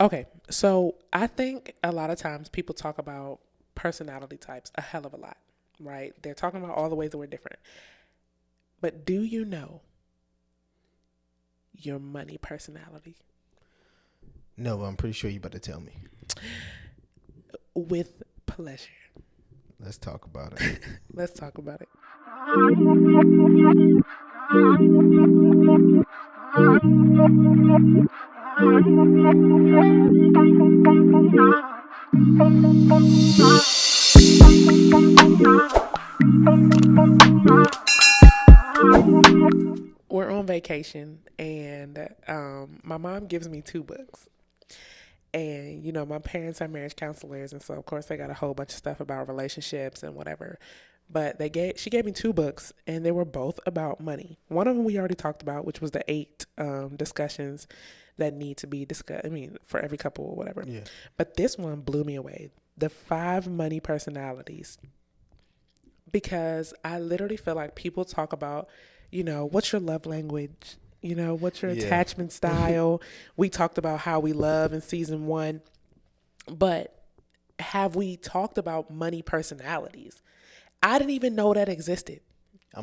Okay, so I think a lot of times people talk about personality types a hell of a lot, right? They're talking about all the ways that we're different. But do you know your money personality? No, I'm pretty sure you about to tell me. With pleasure. Let's talk about it. Let's talk about it. We're on vacation, and my mom gives me two books. And my parents are marriage counselors, and so of course they got a whole bunch of stuff about relationships and whatever. But she gave me two books, and they were both about money. One of them we already talked about, which was the 8 discussions that need to be discussed. I mean, for every couple or whatever. Yeah. But this one blew me away. The 5 money personalities, because I literally feel like people talk about, what's your love language? What's your Yeah. attachment style? We talked about how we love in season 1, but have we talked about money personalities? I didn't even know that existed. I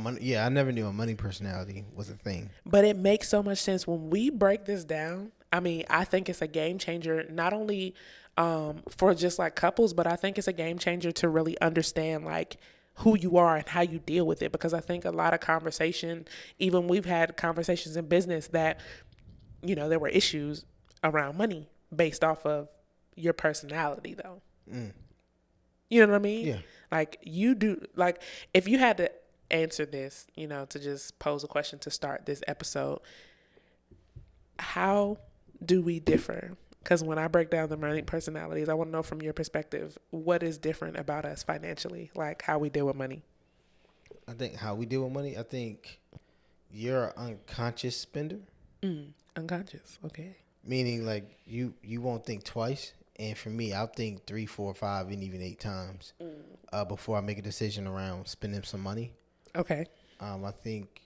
never knew a money personality was a thing. But it makes so much sense when we break this down. I mean, I think it's a game changer, not only for just like couples, but I think it's a game changer to really understand like who you are and how you deal with it. Because I think a lot of conversation, even we've had conversations in business that, there were issues around money based off of your personality though. You know what I mean? Yeah. Like if you had to answer this, to just pose a question to start this episode, how do we differ? Because when I break down the money personalities, I want to know from your perspective, what is different about us financially, like how we deal with money? I think how we deal with money, I think you're an unconscious spender. Unconscious, okay. Meaning like you won't think twice. And for me, I'll think 3, 4, 5, and even 8 times before I make a decision around spending some money. Okay. I think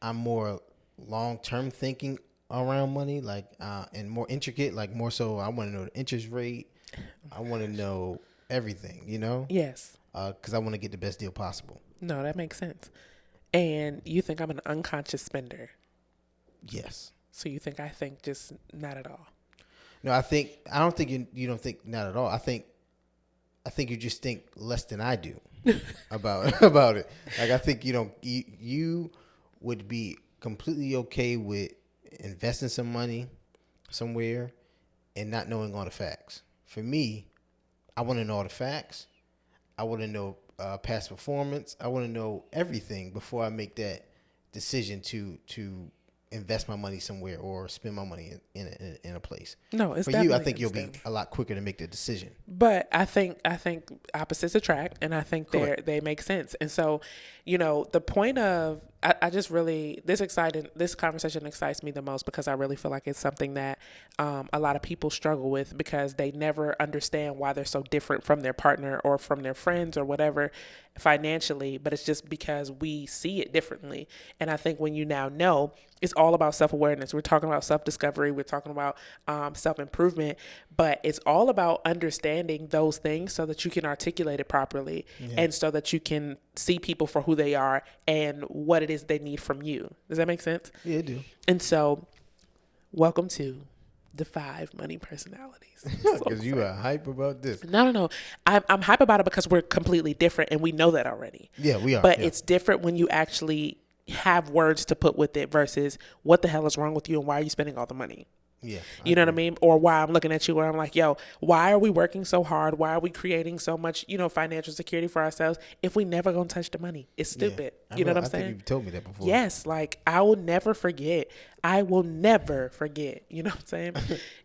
I'm more long-term thinking around money, like and more intricate, like more so. I want to know the interest rate. I want to know everything, Yes. because I want to get the best deal possible. No, that makes sense. And you think I'm an unconscious spender. Yes. So you think I think just not at all. No, I don't think you don't think not at all. I think you just think less than I do about it. Like I think you would be completely okay with investing some money somewhere and not knowing all the facts. For me, I want to know all the facts. I want to know past performance. I want to know everything before I make that decision to invest my money somewhere or spend my money in a place. No, it's for you. I definitely think you'll be understandable. a lot quicker to make the decision. But I think opposites attract, and I think Correct. they make sense. And so, the point of I just really this conversation excites me the most because I really feel like it's something that a lot of people struggle with because they never understand why they're so different from their partner or from their friends or whatever financially. But it's just because we see it differently. And I think when you now know, it's all about self-awareness. We're talking about self-discovery. We're talking about self-improvement, but it's all about understanding those things so that you can articulate it properly and so that you can see people for who they are and what it is they need from you. Does that make sense? Yeah, it do. And so, welcome to the 5 money personalities. Because you are hype about this. No. I'm hype about it because we're completely different and we know that already. Yeah, we are. But yeah. it's different when you actually have words to put with it versus what the hell is wrong with you and why are you spending all the money? Yeah. You know what I mean? Or why I'm looking at you where I'm like, yo, why are we working so hard? Why are we creating so much, financial security for ourselves if we never gonna touch the money? It's stupid. You know what I'm saying? I think you've told me that before. Yes, like I will never forget. I will never forget. You know what I'm saying?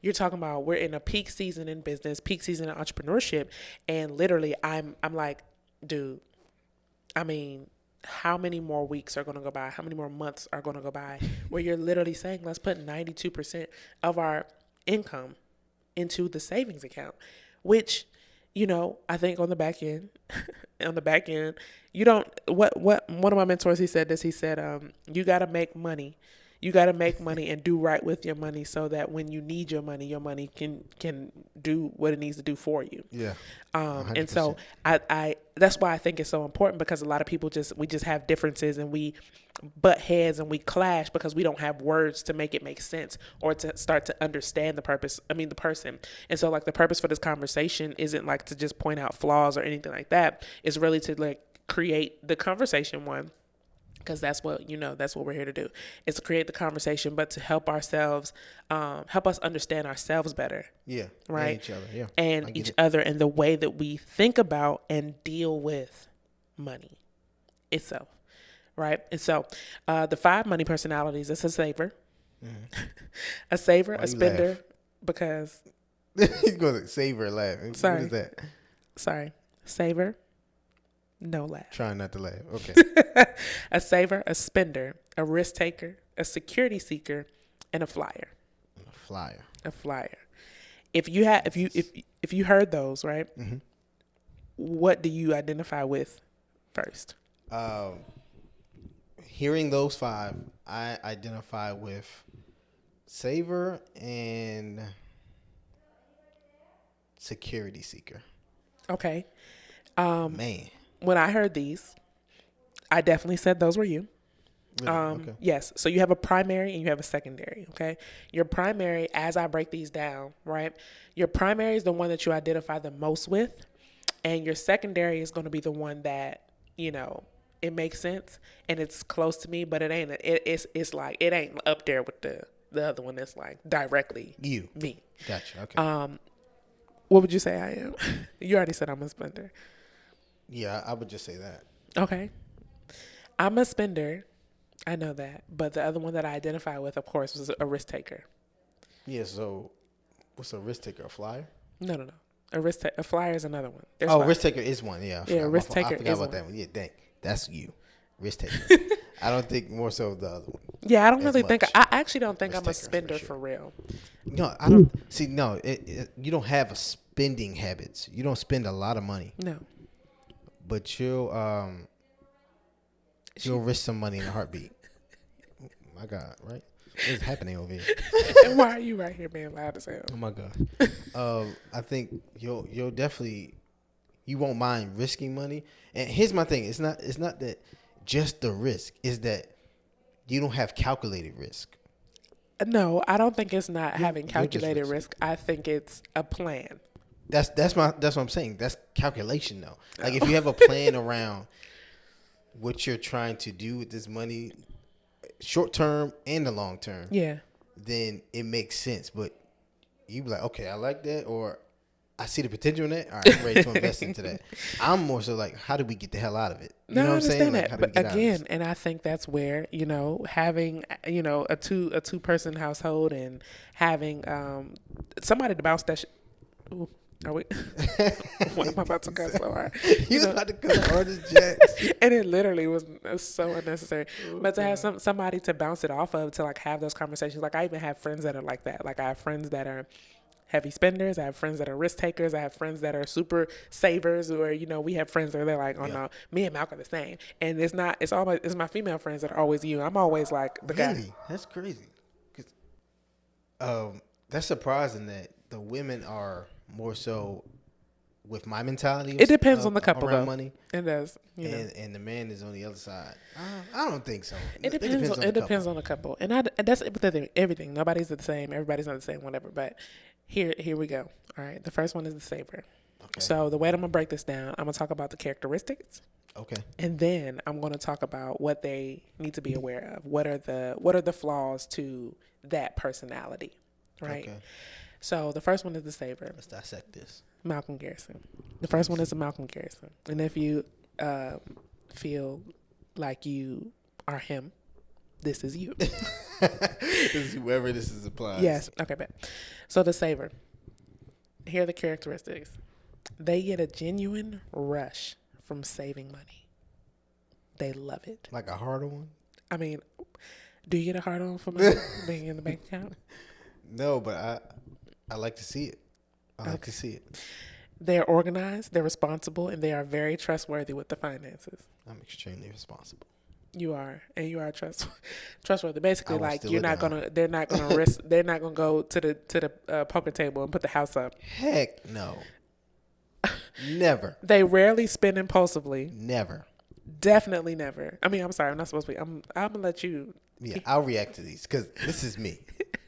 You're talking about we're in a peak season in business, peak season in entrepreneurship, and literally I'm like, dude, I mean, how many more weeks are going to go by? How many more months are going to go by where you're literally saying, let's put 92% of our income into the savings account, which, I think on the back end, you don't, what, one of my mentors, he said this, he said, you got to make money. You got to make money and do right with your money so that when you need your money can do what it needs to do for you. Yeah. And 100%. so I that's why I think it's so important, because a lot of people we just have differences and we butt heads and we clash because we don't have words to make it make sense or to start to understand the person. And so like the purpose for this conversation isn't like to just point out flaws or anything like that. It's really to like create the conversation, one, because that's what we're here to do, is to create the conversation, but to help ourselves, help us understand ourselves better. Yeah. Right. And each other. Yeah. And each other, and the way that we think about and deal with money itself. Right. And so the 5 money personalities, it's a saver, a saver, Why a you spender, laugh? because He's going to save her laugh. Sorry. What is that? sorry, saver, no laugh. Trying not to laugh. Okay. A saver, a spender, a risk taker, a security seeker, and a flyer. A flyer. A flyer. If you heard those, right? Mm-hmm. What do you identify with first? Hearing those 5, I identify with saver and security seeker. Okay. Man. When I heard these, I definitely said those were you. Really? Okay. Yes. So you have a primary and you have a secondary. Okay. Your primary, as I break these down, right? Your primary is the one that you identify the most with, and your secondary is going to be the one that, it makes sense and it's close to me, but it ain't. It's like it ain't up there with the other one that's like directly me. Gotcha. Okay. What would you say I am? You already said I'm a spender. Yeah, I would just say that. Okay. I'm a spender. I know that. But the other one that I identify with, of course, was a risk taker. Yeah, so what's a risk taker? A flyer? No. A flyer is another one. There's Oh, five. risk taker is one. Yeah. Risk taker I forgot is about one. that one. Yeah, dang. That's you. Risk taker. I don't think more so the other one. Yeah, I don't as really think. much. I actually don't think Risk I'm a taker, for spender sure. for real. No, I don't. See, no, you don't have a spending habits. You don't spend a lot of money, No. but you'll risk some money in a heartbeat. My God, right? What is happening over here? And why are you right here being loud as hell? Oh my God. I think you'll definitely, you won't mind risking money. And here's my thing: it's not that just the risk, is that you don't have calculated risk. No, I don't think it's not having you're just calculated risky. risk. I think it's a plan. That's what I'm saying. That's calculation though. Like if you have a plan around what you're trying to do with this money, short term and the long term, Yeah. then it makes sense. But you be like, okay, I like that, or I see the potential in that. All right, I'm ready to invest into that. I'm more so like, how do we get the hell out of it? You know what I'm saying? Like, how do we But get out of this? again, and I think that's where, having, a two person household and having somebody to bounce that Ooh, are we? What am I about to cuss so hard? You was about to cuss hard as jacks. And it literally was so unnecessary. But to have somebody to bounce it off of, to like have those conversations. Like I even have friends that are like that. Like I have friends that are heavy spenders. I have friends that are risk takers. I have friends that are super savers, or, we have friends that are like, oh no, me and Malcolm are the same. And it's my female friends that are always you. I'm always like the guy. Really? That's crazy. 'Cause, that's surprising that the women are more so with my mentality. It depends on the couple around though. Money. It does. And the man is on the other side. I don't think so. It depends on the couple, and that's with everything. Nobody's the same. Everybody's not the same. Whatever. But here we go. All right. The first one is the saver. Okay. So the way I'm gonna break this down, I'm gonna talk about the characteristics. Okay. And then I'm gonna talk about what they need to be aware of. What are the flaws to that personality, right? Okay. So the first one is the saver. Let's dissect this. Malcolm Garrison. The first one is a Malcolm Garrison. And if you feel like you are him, this is you. This is whoever this is applies. Yes. Okay, bet. So the saver. Here are the characteristics. They get a genuine rush from saving money. They love it. Like a harder one? I mean, do you get a hard on for money being in the bank account? No, but I like to see it. I like to see it. They're organized, they're responsible, and they are very trustworthy with the finances. I'm extremely responsible. You are, and you are trustworthy. Basically, I will like steal you're it not down. gonna, they're not gonna risk, they're not gonna go to the poker table and put the house up. Heck no. Never. They rarely spend impulsively. Never. Definitely never. I mean, I'm sorry, I'm not supposed to be. I'm gonna let you. Yeah, I'll react to these because this is me.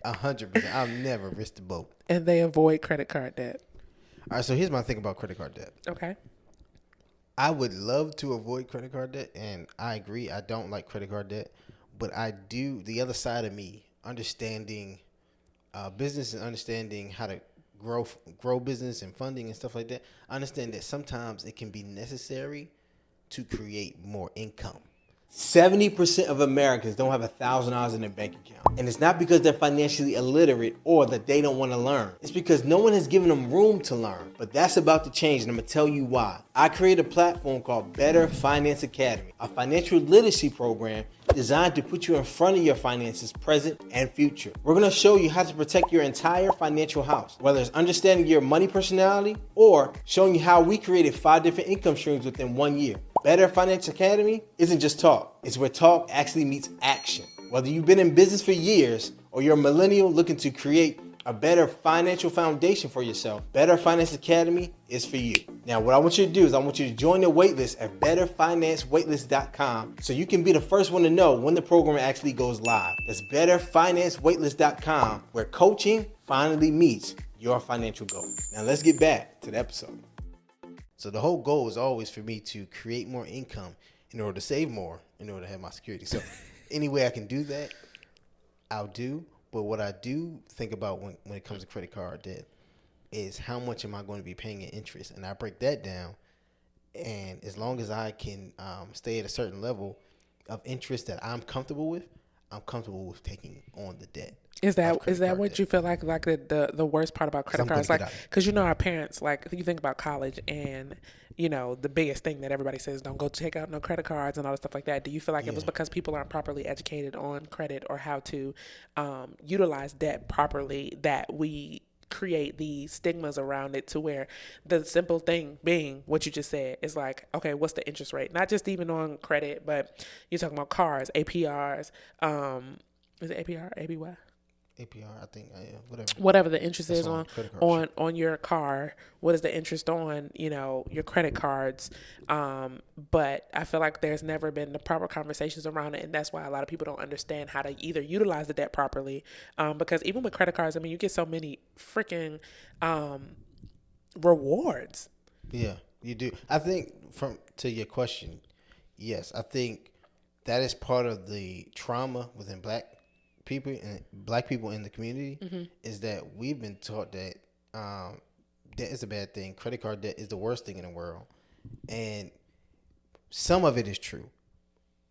100%. I'll never risk the boat. And they avoid credit card debt. All right, so here's my thing about credit card debt. Okay. I would love to avoid credit card debt, and I agree. I don't like credit card debt, but I do. The other side of me, understanding business and understanding how to grow business and funding and stuff like that. I understand that sometimes it can be necessary to create more income. 70% of Americans don't have $1,000 in their bank account. And it's not because they're financially illiterate or that they don't want to learn. It's because no one has given them room to learn. But that's about to change, and I'm going to tell you why. I created a platform called Better Finance Academy, a financial literacy program designed to put you in front of your finances, present and future. We're going to show you how to protect your entire financial house, whether it's understanding your money personality or showing you how we created 5 different income streams within 1 year. Better Finance Academy isn't just talk. It's where talk actually meets action. Whether you've been in business for years or you're a millennial looking to create a better financial foundation for yourself, Better Finance Academy is for you. Now, what I want you to do is I want you to join the waitlist at betterfinancewaitlist.com so you can be the first one to know when the program actually goes live. That's betterfinancewaitlist.com, where coaching finally meets your financial goal. Now, let's get back to the episode. So the whole goal is always for me to create more income in order to save more, in order to have my security. So any way I can do that, I'll do. But what I do think about when it comes to credit card debt is how much am I going to be paying in interest? And I break that down. And as long as I can stay at a certain level of interest that I'm comfortable with, I'm comfortable with taking on the debt. Is that what you feel like the worst part about credit cards? Like, because our parents, like, you think about college and, the biggest thing that everybody says, don't go take out no credit cards and all that stuff like that. Do you feel like it was because people aren't properly educated on credit or how to utilize debt properly that we create these stigmas around it, to where the simple thing being what you just said is like, okay, what's the interest rate? Not just even on credit, but you're talking about cars, APRs, is it APR, ABY? APR, I think, whatever the interest is on your car. What is the interest on your credit cards? But I feel like there's never been the proper conversations around it, and that's why a lot of people don't understand how to either utilize the debt properly. Because even with credit cards, I mean, you get so many freaking rewards. Yeah, you do. I think to your question, yes, I think that is part of the trauma within black people in the community, is that we've been taught that debt is a bad thing. Credit card debt is the worst thing in the world. And some of it is true.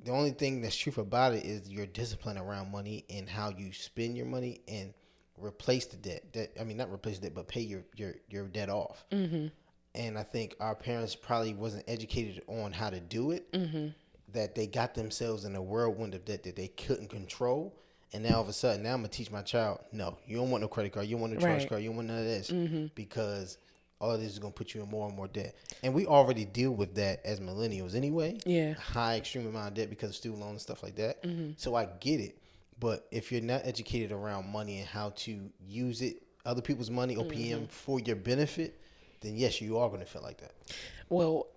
The only thing that's true about it is your discipline around money and how you spend your money and replace the debt. Not replace the debt, but pay your debt off. Mm-hmm. And I think our parents probably wasn't educated on how to do it, that they got themselves in a whirlwind of debt that they couldn't control. And now all of a sudden, I'm going to teach my child, no, you don't want no credit card. You don't want no charge card. You don't want none of this, because all of this is going to put you in more and more debt. And we already deal with that as millennials anyway. Yeah. High extreme amount of debt because of student loans and stuff like that. Mm-hmm. So I get it. But if you're not educated around money and how to use it, other people's money, OPM, for your benefit, then yes, you are going to feel like that. Well,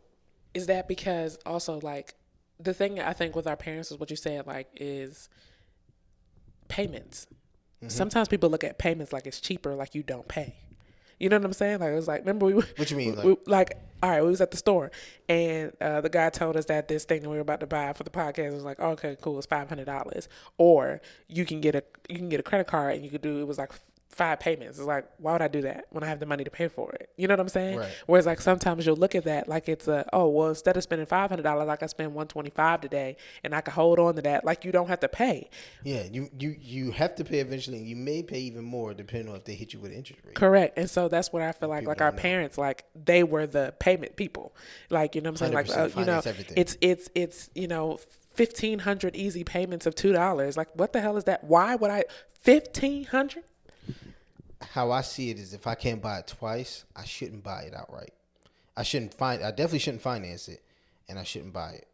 is that because also, like, the thing I think with our parents is what you said, like, is payments. Mm-hmm. Sometimes people look at payments like it's cheaper, like you don't pay. You know what I'm saying? Like, it was like, remember what you mean? All right, we was at the store and the guy told us that this thing that we were about to buy for the podcast was like, oh, okay, cool, it's $500, or you can get a credit card and it was like 5 payments. It's like, why would I do that when I have the money to pay for it? You know what I'm saying? Right. Whereas, like, sometimes you'll look at that like it's instead of spending $500, I can spend $125 today, and I can hold on to that. Like, you don't have to pay. Yeah, you have to pay eventually. You may pay even more depending on if they hit you with an interest rate. Correct. And so that's what I feel like our parents, like, they were the payment people. Like, you know what I'm saying? Like, everything. it's 1,500 easy payments of $2. Like, what the hell is that? Why would I 1,500? How I see it is, if I can't buy it twice, I shouldn't buy it outright. I definitely shouldn't finance it, and I shouldn't buy it.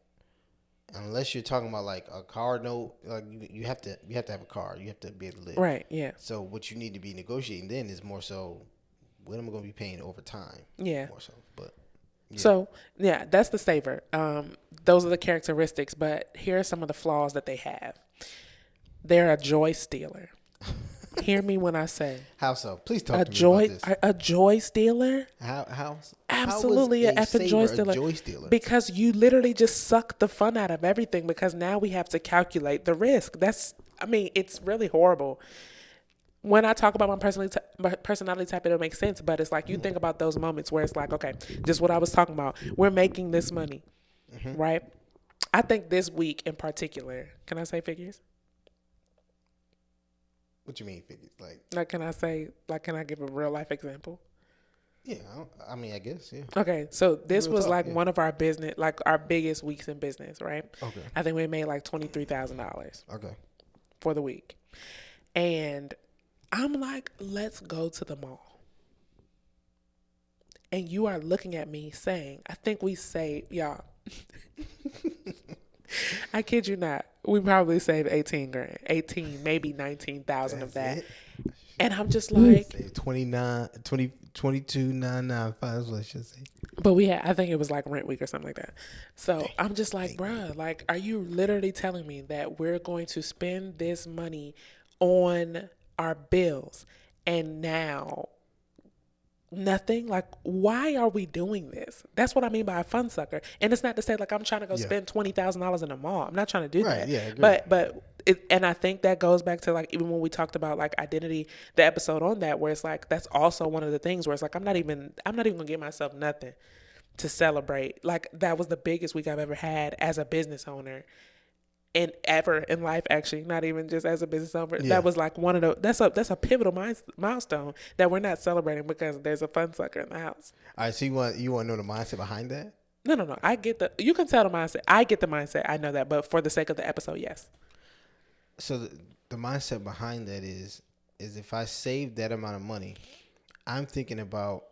unless you're talking about like a car note, like you have to have a car. You have to be able to live. Right. Yeah. So what you need to be negotiating then is more so what am I going to be paying over time? Yeah. More so, but yeah. So yeah, that's the saver. Those are the characteristics, but here are some of the flaws that they have. They're a joy stealer. Hear me when I say how so? Please talk to me about this. A joy stealer. How Absolutely how an effing joy stealer. Because you literally just suck the fun out of everything. Because now we have to calculate the risk. It's really horrible. When I talk about my personality type, it'll make sense. But it's like you think about those moments where it's like, okay, just what I was talking about. We're making this money, right? I think this week in particular, can I say figures? What you mean figures? Can I give a real life example? Yeah, I guess, yeah. Okay, so this Real was talk, one of our business, our biggest weeks in business, right? Okay. I think we made like $23,000. Okay. For the week. And I'm like, let's go to the mall. And you are looking at me saying, I think we saved, y'all. I kid you not. We probably saved 18 grand, 18, maybe 19,000 of that. It. And I'm just like 22,995 is what I should say. But I think it was like rent week or something like that. So I'm just like, bruh, like, are you literally telling me that we're going to spend this money on our bills and now nothing? Like, why are we doing this? That's what I mean by a fun sucker. And it's not to say like I'm trying to go spend $20,000 in a mall. I'm not trying to do that. Yeah, I agree. And I think that goes back to like even when we talked about like identity, the episode on that, where it's like that's also one of the things where it's like I'm not even gonna give myself nothing to celebrate. Like that was the biggest week I've ever had as a business owner. And ever in life, actually, not even just as a business owner. Yeah. That was like one of the that's a pivotal milestone that we're not celebrating because there's a fun sucker in the house. All right, so you want to know the mindset behind that? No. I get you can tell the mindset. I get the mindset. I know that, but for the sake of the episode, yes. So the mindset behind that is if I save that amount of money, I'm thinking about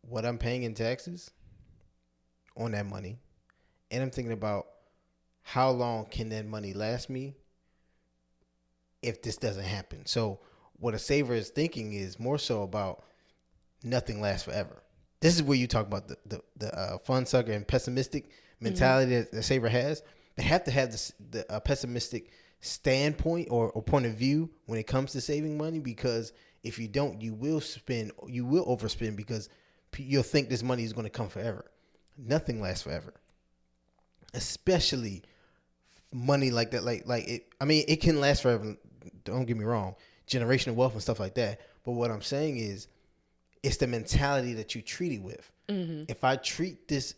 what I'm paying in taxes on that money, and I'm thinking about how long can that money last me if this doesn't happen? So what a saver is thinking is more so about nothing lasts forever. This is where you talk about the fun sucker and pessimistic mentality that the saver has. They have to have the pessimistic standpoint or point of view when it comes to saving money, because if you don't, you will overspend because you'll think this money is going to come forever. Nothing lasts forever. Especially money like that, it can last forever. Don't get me wrong, generational wealth and stuff like that. But what I'm saying is, it's the mentality that you treat it with. Mm-hmm. If I treat this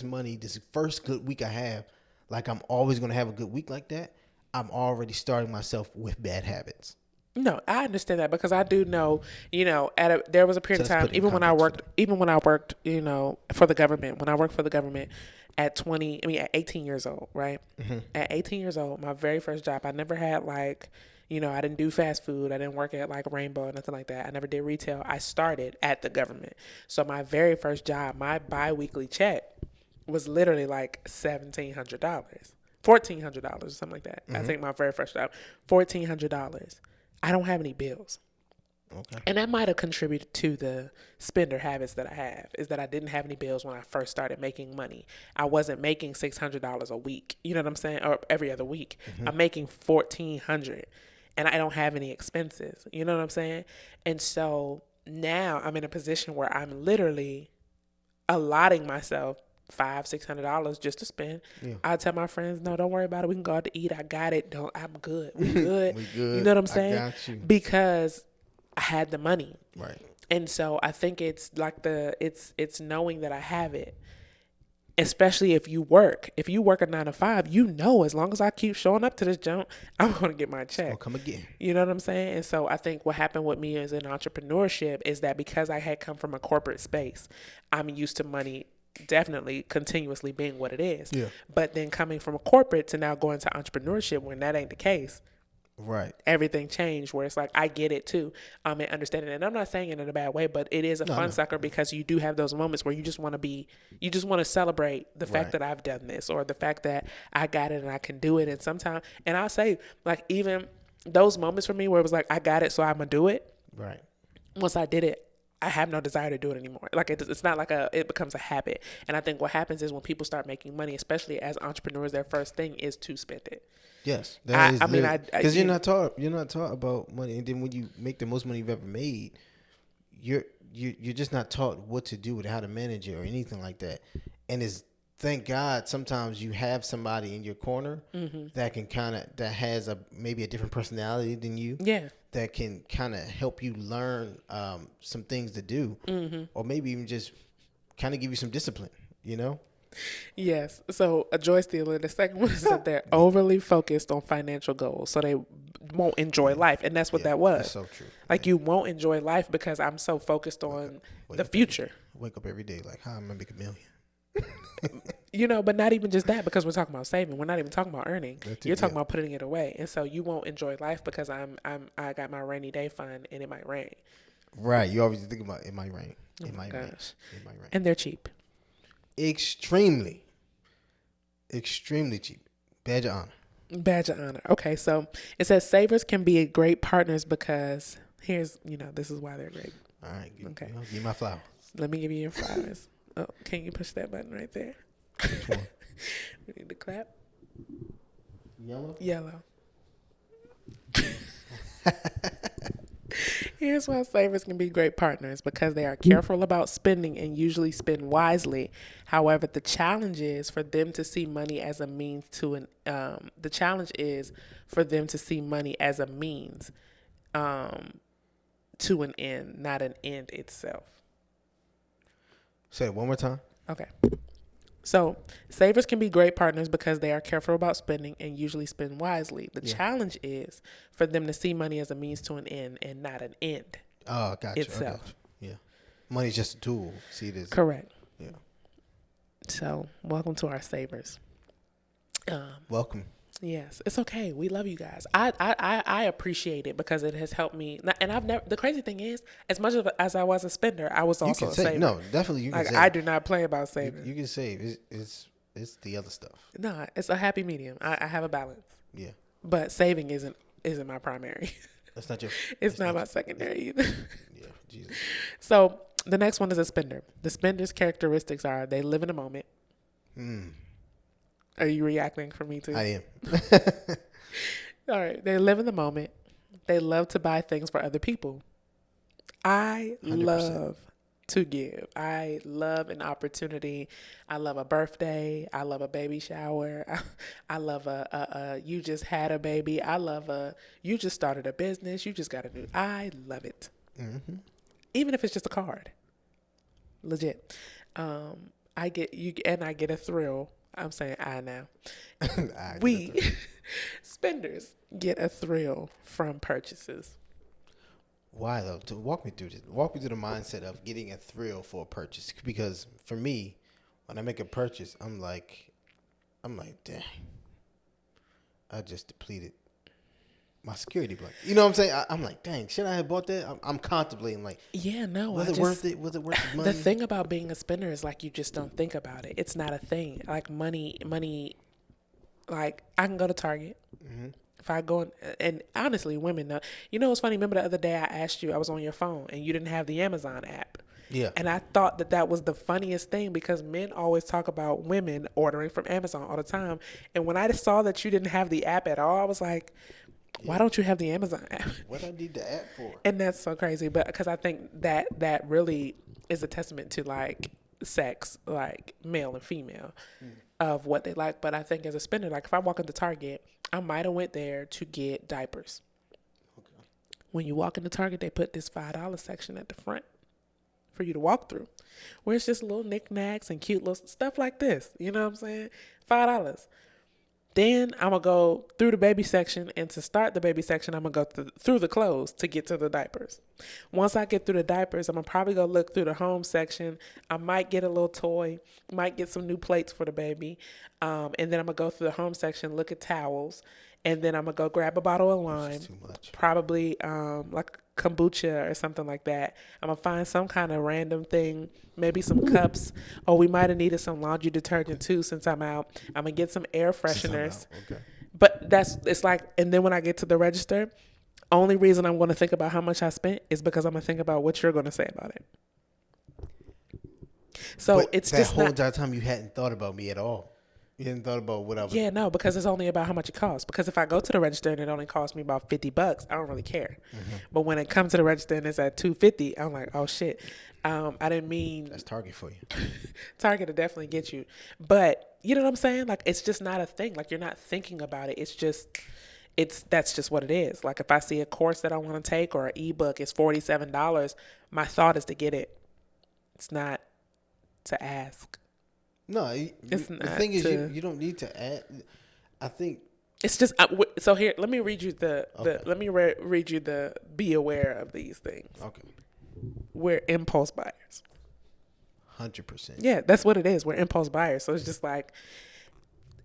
money, this first good week I have, like I'm always going to have a good week like that, I'm already starting myself with bad habits. No, I understand that because I do know, there was a period of time, even when I worked, for the government, when I worked for the government at 18 years old, right? Mm-hmm. At 18 years old, my very first job, I never had I didn't do fast food. I didn't work at like Rainbow or nothing like that. I never did retail. I started at the government. So my very first job, my biweekly check was literally like $1,700. $1,400 or something like that. Mm-hmm. I think my very first job, $1,400. I don't have any bills. Okay. And that might have contributed to the spender habits that I have, is that I didn't have any bills when I first started making money. I wasn't making $600 a week, you know what I'm saying, or every other week. Mm-hmm. I'm making $1,400 and I don't have any expenses, you know what I'm saying? And so now I'm in a position where I'm literally allotting myself $500-$600 just to spend. Yeah. I tell my friends, no, don't worry about it. We can go out to eat. I got it. I'm good. We good. We good. You know what I'm saying? I got you. Because I had the money. Right. And so I think it's like it's knowing that I have it. Especially if you work. If you work a 9 to 5, as long as I keep showing up to this jump, I'm going to get my check. I'll come again. You know what I'm saying? And so I think what happened with me as an entrepreneurship is that because I had come from a corporate space, I'm used to money definitely continuously being what it is. Yeah. But then coming from a corporate to now going to entrepreneurship when that ain't the case, Right. everything changed, where it's like I get it too, and understand it. And I'm not saying it in a bad way, but it is a No, fun no. sucker because you do have those moments where you just want to be, you just want to celebrate the fact Right. that I've done this, or the fact that I got it and I can do it. And sometimes, and I'll say, like, even those moments for me where it was like I got it, so I'm gonna do it. Right. Once I did it, I have no desire to do it anymore. Like it's not like it becomes a habit. And I think what happens is when people start making money, especially as entrepreneurs, their first thing is to spend it. Yes, that is because you you're not taught about money, and then when you make the most money you've ever made, you're just not taught what to do with it, how to manage it, or anything like that. And it's thank God sometimes you have somebody in your corner that can that has maybe a different personality than you. Yeah. That can kind of help you learn some things to do, or maybe even just kind of give you some discipline. You know. Yes. So a joy stealer, the second one is that they're overly focused on financial goals. So they won't enjoy life. And that's what that was. That's so true. Like you won't enjoy life because I'm so focused on the future. Wake up every day like, how am I gonna make $1 million? But not even just that, because we're talking about saving. We're not even talking about earning. You're talking about putting it away. And so you won't enjoy life because I got my rainy day fund and it might rain. Right. You always think about it might rain. Oh It might rain. gosh. It might rain. And they're cheap. Extremely cheap. Badge of honor. Badge of honor. Okay, so it says savers can be great partners because this is why they're great. All right. Okay. Give me my flowers. Let me give you your flowers. Oh, can you push that button right there? Which one? We need to clap. Yellow. Here's why savers can be great partners, because they are careful about spending and usually spend wisely. However, the challenge is for them to see money as a means to an to an end, not an end itself. Say it one more time. Okay. So savers can be great partners because they are careful about spending and usually spend wisely. The challenge is for them to see money as a means to an end and not an end. Oh, gotcha. Itself. I got you. Yeah. Money's just a tool. See this. Correct. Yeah. So welcome to our savers. Welcome. Yes, it's okay. We love you guys. I appreciate it because it has helped me. And I've never. The crazy thing is, as much as I was a spender, I was also a saver. No, definitely you can like save. I do not play about saving. You can save. It's the other stuff. No, it's a happy medium. I have a balance. Yeah. But saving isn't my primary. That's not your. It's not my secondary either. Yeah. Jesus. So the next one is a spender. The spender's characteristics are they live in a moment. Are you reacting for me too? I am. All right. They live in the moment. They love to buy things for other people. I 100%. love to give. I love an opportunity. I love a birthday. I love a baby shower. I love a you just had a baby. I love you just started a business. You just got a new. I love it. Mm-hmm. Even if it's just a card. Legit. I get a thrill. I'm saying I now. We spenders get a thrill from purchases. Why though? To walk me through this. Walk me through the mindset of getting a thrill for a purchase. Because for me, when I make a purchase, I'm like, dang, I just depleted my security blanket. You know what I'm saying? I'm like, dang, should I have bought that? I'm contemplating like, yeah, no. Was it worth it? Was it worth the money? The thing about being a spender is like you just don't think about it. It's not a thing. Like money. Like I can go to Target. Mm-hmm. If I go and honestly, women know. You know what's funny? Remember the other day I asked you, I was on your phone and you didn't have the Amazon app. Yeah. And I thought that was the funniest thing because men always talk about women ordering from Amazon all the time. And when I saw that you didn't have the app at all, I was like, why don't you have the Amazon app? What I need the app for? And that's so crazy. But because I think that really is a testament to like sex, like male and female, of what they like. But I think as a spender, like if I walk into Target, I might have went there to get diapers. Okay. When you walk into Target, they put this $5 section at the front for you to walk through, where it's just little knickknacks and cute little stuff like this. You know what I'm saying? $5. Then I'm going to go through the baby section, and to start the baby section, I'm going to go through the clothes to get to the diapers. Once I get through the diapers, I'm going to probably go look through the home section. I might get a little toy, might get some new plates for the baby. And then I'm going to go through the home section, look at towels. and then I'm gonna go grab a bottle of Which lime, is too much. probably like kombucha or something like that. I'm gonna find some kind of random thing, maybe some cups. Oh, we might have needed some laundry detergent too since I'm out. I'm gonna get some air Since I'm fresheners. out. Okay. But it's like, and then when I get to the register, only reason I'm going to think about how much I spent is because I'm going to think about what you're going to say about it. So But it's that just whole not. entire time you hadn't thought about me at all. You hadn't thought about what I was. Yeah, no, because it's only about how much it costs. Because if I go to the register and it only costs me about $50, I don't really care. But when it comes to the register and it's at $250, I'm like, oh shit. I didn't mean That's Target for you. Target to definitely get you. But you know what I'm saying? Like, it's just not a thing. Like, you're not thinking about it. That's just what it is. Like, if I see a course that I want to take or an ebook, it's $47. My thought is to get it. It's not to ask. No, It's the not thing is, to. you don't need to add. I think. It's just so here. Let me read you Okay. let me read you the be aware of these things. Okay. We're impulse buyers. 100%. Yeah, that's what it is. We're impulse buyers. So it's just like,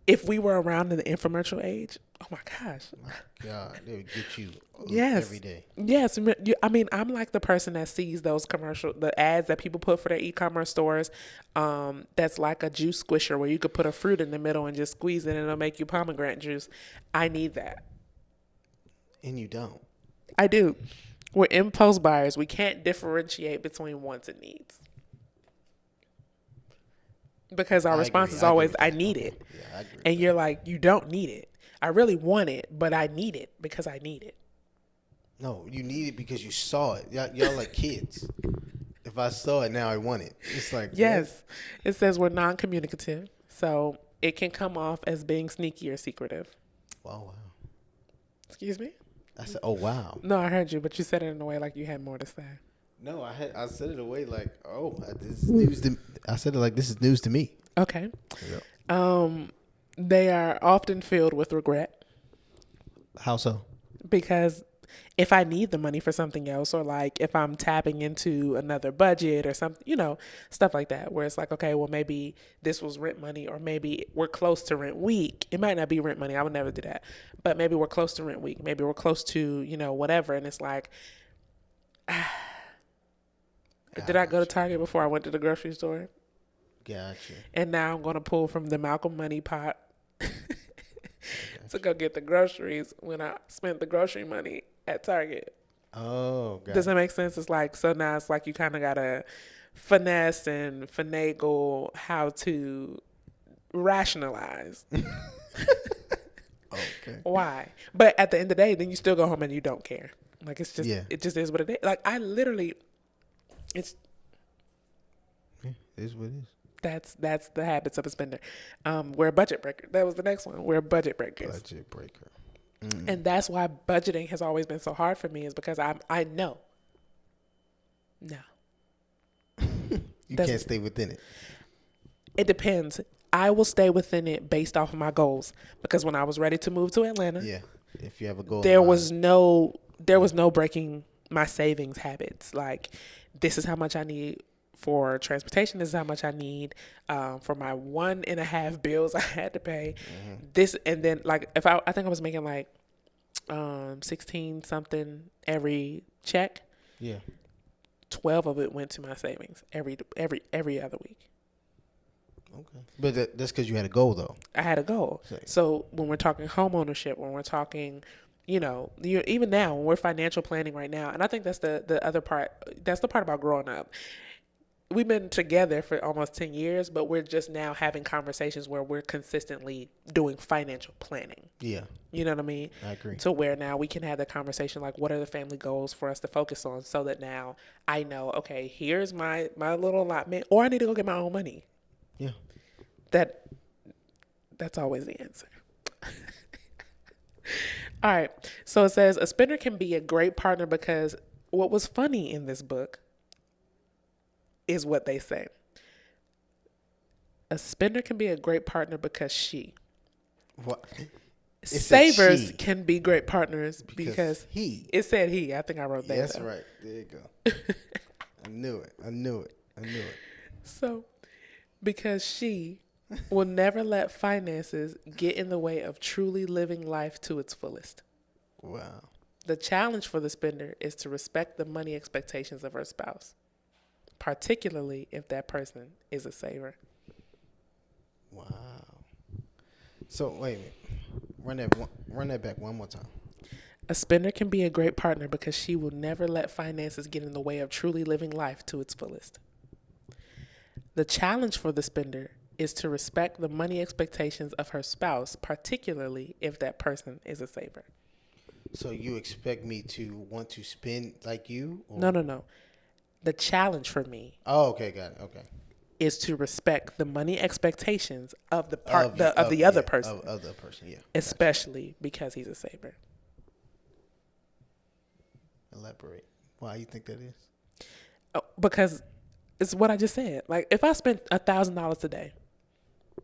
if we were around in the infomercial age, oh my gosh. My God, they would get you Yes. every day. Yes. I mean, I'm like the person that sees those the ads that people put for their e-commerce stores. That's like a juice squisher where you could put a fruit in the middle and just squeeze it and it'll make you pomegranate juice. I need that. And you don't. I do. We're impulse buyers. We can't differentiate between wants and needs. Because our response is always, I need it. Yeah, I agree. And you're like, you don't need it. I really want it, but I need it because I need it. No, you need it because you saw it. Y'all like kids. If I saw it, now I want it. It's like, yes. It says we're non-communicative. So it can come off as being sneaky or secretive. Wow, wow. Excuse me? I said, oh, wow. No, I heard you, but you said it in a way like you had more to say. No, I said it away like, oh, this is news to. I said it like this is news to me. Okay. Yeah. They are often filled with regret. How so? Because if I need the money for something else, or like if I'm tapping into another budget or something, stuff like that, where it's like, okay, well, maybe this was rent money, or maybe we're close to rent week. It might not be rent money. I would never do that. But maybe we're close to rent week. Maybe we're close to, whatever. And it's like, did I go to Target before I went to the grocery store? Gotcha. And now I'm going to pull from the Malcolm money pot to go get the groceries when I spent the grocery money at Target. Oh, gotcha. Does that make sense? It's like, so now it's like you kind of got to finesse and finagle how to rationalize. Okay. Why? But at the end of the day, then you still go home and you don't care. Like, it's just, Yeah. it just is what it is. Like, I literally, it's, Yeah, it is what it is. that's the habits of a spender. We're a budget breaker. That was the next one. We're budget breakers. Budget breaker. And that's why budgeting has always been so hard for me, is because I know. No. You can't stay within it. It depends. I will stay within it based off of my goals, because when I was ready to move to Atlanta, Yeah. If you have a goal. there was no breaking my savings habits. Like, this is how much I need for transportation. This is how much I need for my 1.5 bills I had to pay. Mm-hmm. This, and then like, if I think I was making like 16 something every check. Yeah. 12 of it went to my savings every other week. Okay. But that's because you had a goal, though. I had a goal. So when we're talking home ownership, when we're talking, even now when we're financial planning right now, and I think that's the other part. That's the part about growing up. We've been together for almost 10 years, but we're just now having conversations where we're consistently doing financial planning. Yeah. You know what I mean? I agree. To where now we can have the conversation, like, what are the family goals for us to focus on, so that now I know, okay, here's my little allotment, or I need to go get my own money. Yeah. That's always the answer. All right. So it says a spender can be a great partner because what was funny in this book is what they say. A spender can be a great partner because she. What? Savers can be great partners because he. It said he. I think I wrote that. That's down. right. There you go. I knew it. So, because she will never let finances get in the way of truly living life to its fullest. Wow. The challenge for the spender is to respect the money expectations of her spouse, particularly if that person is a saver. Wow. So wait a minute. Run that back one more time. A spender can be a great partner because she will never let finances get in the way of truly living life to its fullest. The challenge for the spender is to respect the money expectations of her spouse, particularly if that person is a saver. So you expect me to want to spend like you? Or? No, no, no. The challenge for me Oh, okay, got it. Okay. is to respect the money expectations of Of the other person, of other person, yeah. especially because he's a saver. Elaborate. Why you think that is? Oh, because it's what I just said. Like, if I spent $1,000 today,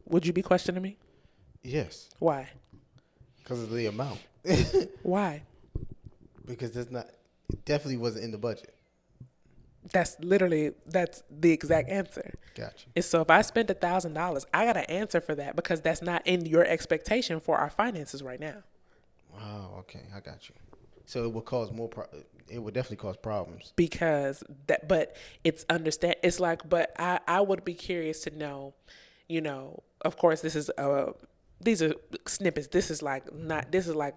would you be questioning me? Yes, Why? because of the amount. Why? Because it definitely wasn't in the budget. That's the exact answer. Gotcha. Is so if I spent $1,000, I got to answer for that because that's not in your expectation for our finances right now. Wow. Okay, I got you. So it would cause more. It would definitely cause problems. Because that, but it's understand. It's like, but I would be curious to know, of course, these are snippets. This is like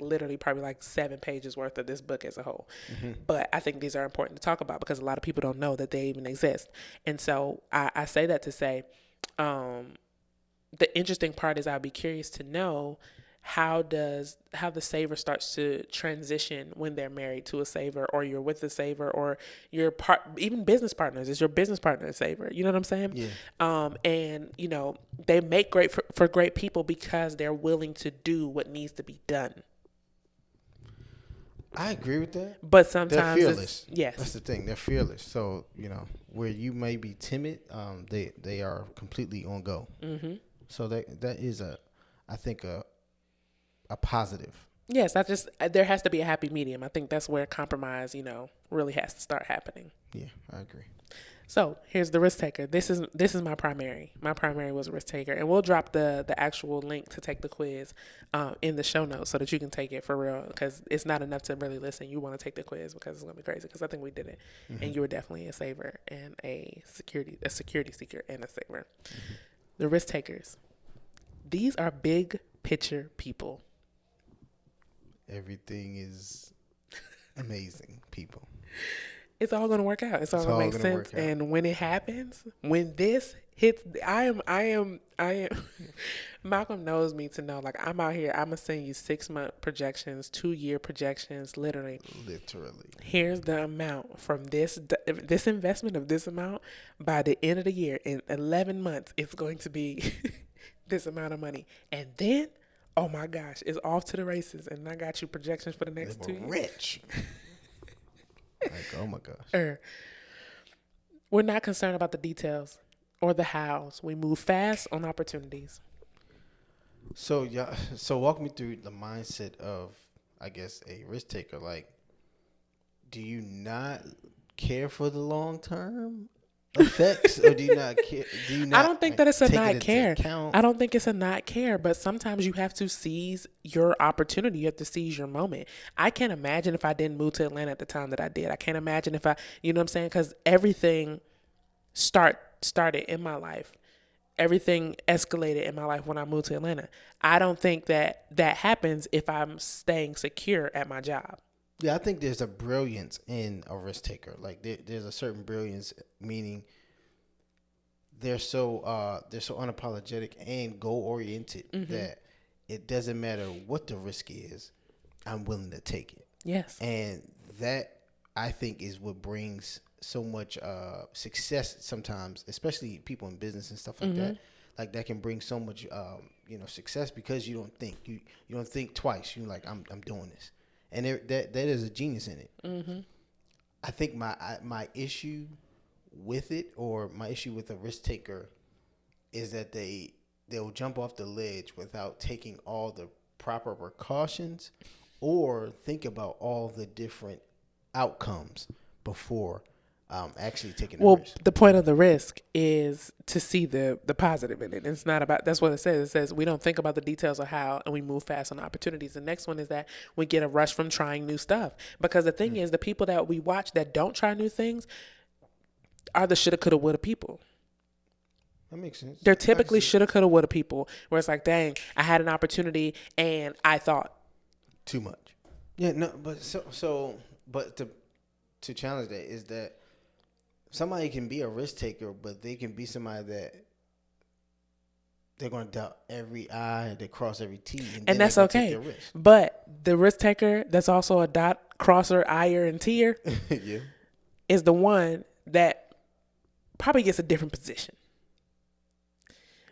literally probably like 7 pages worth of this book as a whole. Mm-hmm. But I think these are important to talk about because a lot of people don't know that they even exist. And so I say that to say, the interesting part is I'd be curious to know how the saver starts to transition when they're married to a saver, or you're with a saver, or your even business partners. Is your business partner a saver? You know what I'm saying? Yeah. And they make great for great people because they're willing to do what needs to be done. I agree with that. But sometimes they're fearless. Yes, that's the thing. They're fearless. So where you may be timid, they are completely on go. Mm-hmm. So that is I think a positive. Yes, there has to be a happy medium. I think that's where compromise, really has to start happening. Yeah, I agree. So here's the risk taker. This is my primary. My primary was a risk taker, and we'll drop the actual link to take the quiz in the show notes so that you can take it for real. Because it's not enough to really listen. You want to take the quiz because it's gonna be crazy. Because I think we did it, mm-hmm. and you were definitely a saver and a security seeker and a saver. Mm-hmm. The risk takers. These are big picture people. Everything is amazing, people. It's all gonna work out. It's all gonna make sense. And when it happens, when this hits, I am. Malcolm knows me to know. Like, I'm out here. I'm gonna send you 6-month projections, 2-year projections. Literally. Here's the amount from this investment of this amount. By the end of the year, in 11 months, it's going to be this amount of money, and then. Oh my gosh, it's off to the races, and I got you projections for the next 2 years. Rich. Like, oh my gosh. We're not concerned about the details or the hows. We move fast on opportunities. So walk me through the mindset of, I guess, a risk taker. Like, do you not care for the long term effects, or do you not care? I don't think that it's a not care. I don't think it's a not care, but sometimes you have to seize your opportunity. You have to seize your moment. I can't imagine if I didn't move to Atlanta at the time that I did. I can't imagine if you know what I'm saying? Because everything started in my life. Everything escalated in my life when I moved to Atlanta. I don't think that happens if I'm staying secure at my job. Yeah, I think there's a brilliance in a risk taker. Like, there's a certain brilliance, meaning they're so unapologetic and goal oriented, mm-hmm. that it doesn't matter what the risk is, I'm willing to take it. Yes, and that, I think, is what brings so much success sometimes, especially people in business and stuff like mm-hmm. that. Like, that can bring so much success because you don't think twice. You're like, I'm doing this. And that is a genius in it. Mm-hmm. I think my issue with it, or my issue with a risk taker, is that they'll jump off the ledge without taking all the proper precautions or think about all the different outcomes before actually taking the Well, risk. the point of the risk is to see the positive in it. It's not about, that's what it says. It says we don't think about the details of how, and we move fast on opportunities. The next one is that we get a rush from trying new stuff. Because the thing is, the people that we watch that don't try new things are the shoulda, coulda, woulda people. That makes sense. They're typically shoulda, coulda, woulda people where it's like, dang, I had an opportunity and I thought too much. Yeah, no, but but to challenge that is that somebody can be a risk taker, but they can be somebody that they're going to dot every I, they cross every T, and that's okay. But the risk taker that's also a dot crosser, ier, and tier yeah. is the one that probably gets a different position.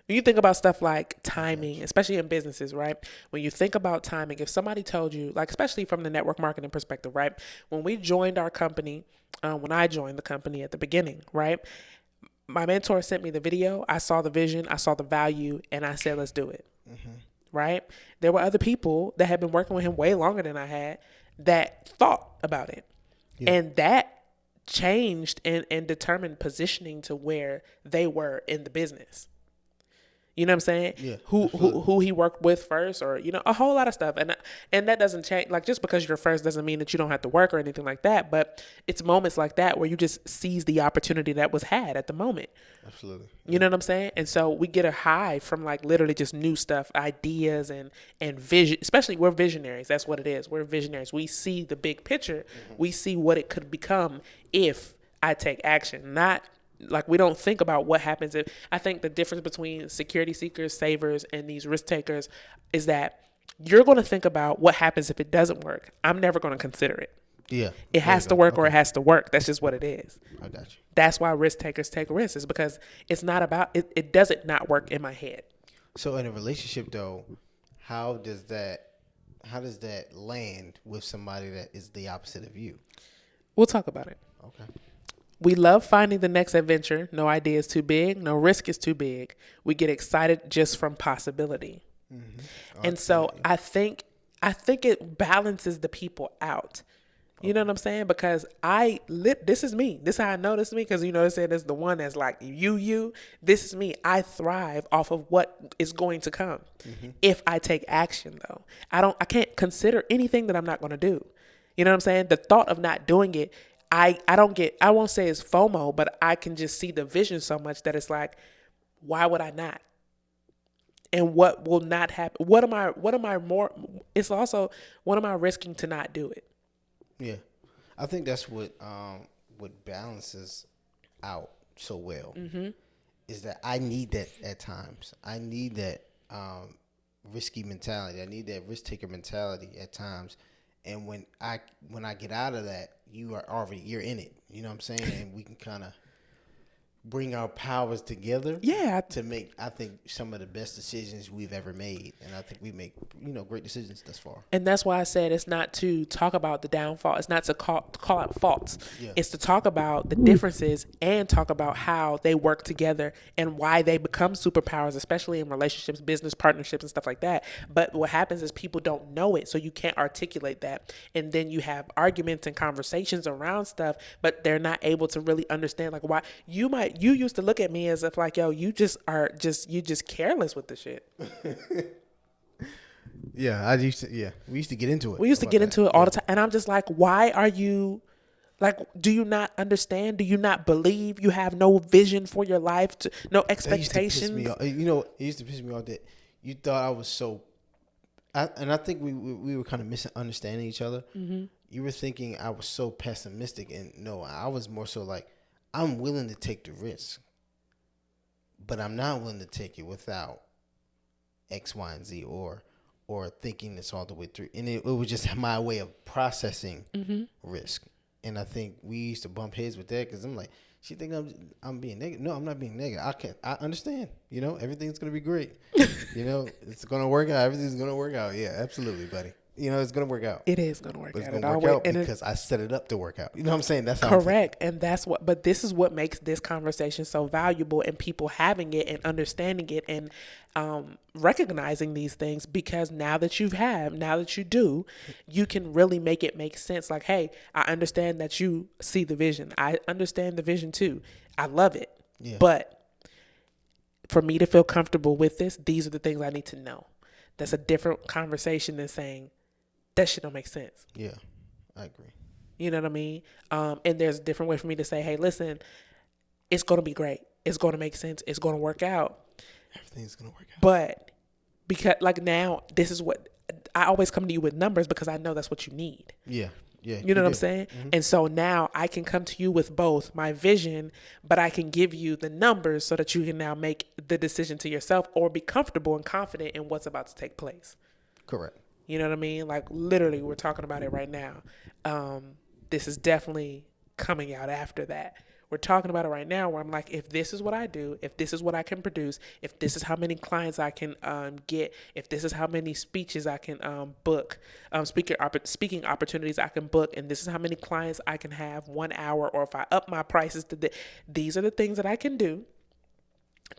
When you think about stuff like timing, especially in businesses, right? When you think about timing, if somebody told you, like especially from the network marketing perspective, right? When we joined our company, when I joined the company at the beginning, right? My mentor sent me the video. I saw the vision, I saw the value, and I said, let's do it. Mm-hmm. Right? There were other people that had been working with him way longer than I had that thought about it. Yeah. And that changed and determined positioning to where they were in the business. You know what I'm saying? Yeah. Who he worked with first, or a whole lot of stuff, and that doesn't change. Like just because you're first doesn't mean that you don't have to work or anything like that. But it's moments like that where you just seize the opportunity that was had at the moment. Absolutely. You know what I'm saying? And so we get a high from like literally just new stuff, ideas, and vision. Especially we're visionaries. That's what it is. We're visionaries. We see the big picture. Mm-hmm. We see what it could become if I take action. Not like we don't think about what happens if. I think the difference between security seekers, savers, and these risk takers is that you're going to think about what happens if it doesn't work. I'm never going to consider it. Yeah. It has to work, or it has to work. That's just what it is. I got you. That's why risk takers take risks, is because it's not about it. It doesn't not work in my head. So in a relationship though, how does that land with somebody that is the opposite of you? We'll talk about it. Okay. We love finding the next adventure. No idea is too big. No risk is too big. We get excited just from possibility. Mm-hmm. And so I think it balances the people out. You know what I'm saying? Because this is me. This is how I know this is me. Because they said it's the one that's like you. This is me. I thrive off of what is going to come. Mm-hmm. If I take action though. I can't consider anything that I'm not going to do. You know what I'm saying? The thought of not doing it, I won't say it's FOMO, but I can just see the vision so much that it's like, why would I not? And what will not happen? What am I more? It's also, what am I risking to not do it? Yeah, I think that's what balances out so well. Mm-hmm. Is that I need that at times. I need that risky mentality. I need that risk taker mentality at times. And when I get out of that, you're in it. You know what I'm saying? And we can kind of bring our powers together. Yeah. To make, I think, some of the best decisions we've ever made. And I think we make, great decisions thus far. And that's why I said it's not to talk about the downfall. It's not to call out faults. Yeah. It's to talk about the differences and talk about how they work together and why they become superpowers, especially in relationships, business partnerships, and stuff like that. But what happens is people don't know it, so you can't articulate that. And then you have arguments and conversations around stuff, but they're not able to really understand like why you used to look at me as if like, yo, you just careless with the shit. Yeah, we used to get into it. We used to get into it all the time. And I'm just like, why are you, like, do you not understand? Do you not believe? You have no vision for your life, no expectations? It used to piss me off that you thought I was so, and I think we were kind of misunderstanding each other. Mm-hmm. You were thinking I was so pessimistic, and no, I was more so like, I'm willing to take the risk, but I'm not willing to take it without X, Y, and Z, or thinking this all the way through. And it was just my way of processing risk. And I think we used to bump heads with that because I'm like, she think I'm being negative. No, I'm not being negative. I understand. Everything's gonna be great. It's gonna work out. Everything's gonna work out. Yeah, absolutely, buddy. It's going to work out. It is going to work But it's out. going It to work always, out because I set it up to work out. You know what I'm saying? That's how correct. And but this is what makes this conversation so valuable, and people having it and understanding it and recognizing these things, because now that you do, you can really make it make sense. Like, hey, I understand that you see the vision. I understand the vision too. I love it. Yeah. But for me to feel comfortable with this, these are the things I need to know. That's a different conversation than saying, that shit don't make sense. Yeah, I agree. You know what I mean? And there's a different way for me to say, hey, listen, it's going to be great. It's going to make sense. It's going to work out. Everything's going to work out. But because like now, this is what I always come to you with numbers, because I know that's what you need. Yeah. Yeah. You know what I'm saying? Mm-hmm. And so now I can come to you with both my vision, but I can give you the numbers so that you can now make the decision to yourself or be comfortable and confident in what's about to take place. Correct. You know what I mean? Like, literally, we're talking about it right now. This is definitely coming out after that. We're talking about it right now where I'm like, if this is what I do, if this is what I can produce, if this is how many clients I can get, if this is how many speeches I can book, speaking opportunities I can book, and this is how many clients I can have 1 hour, or if I up my prices to these are the things that I can do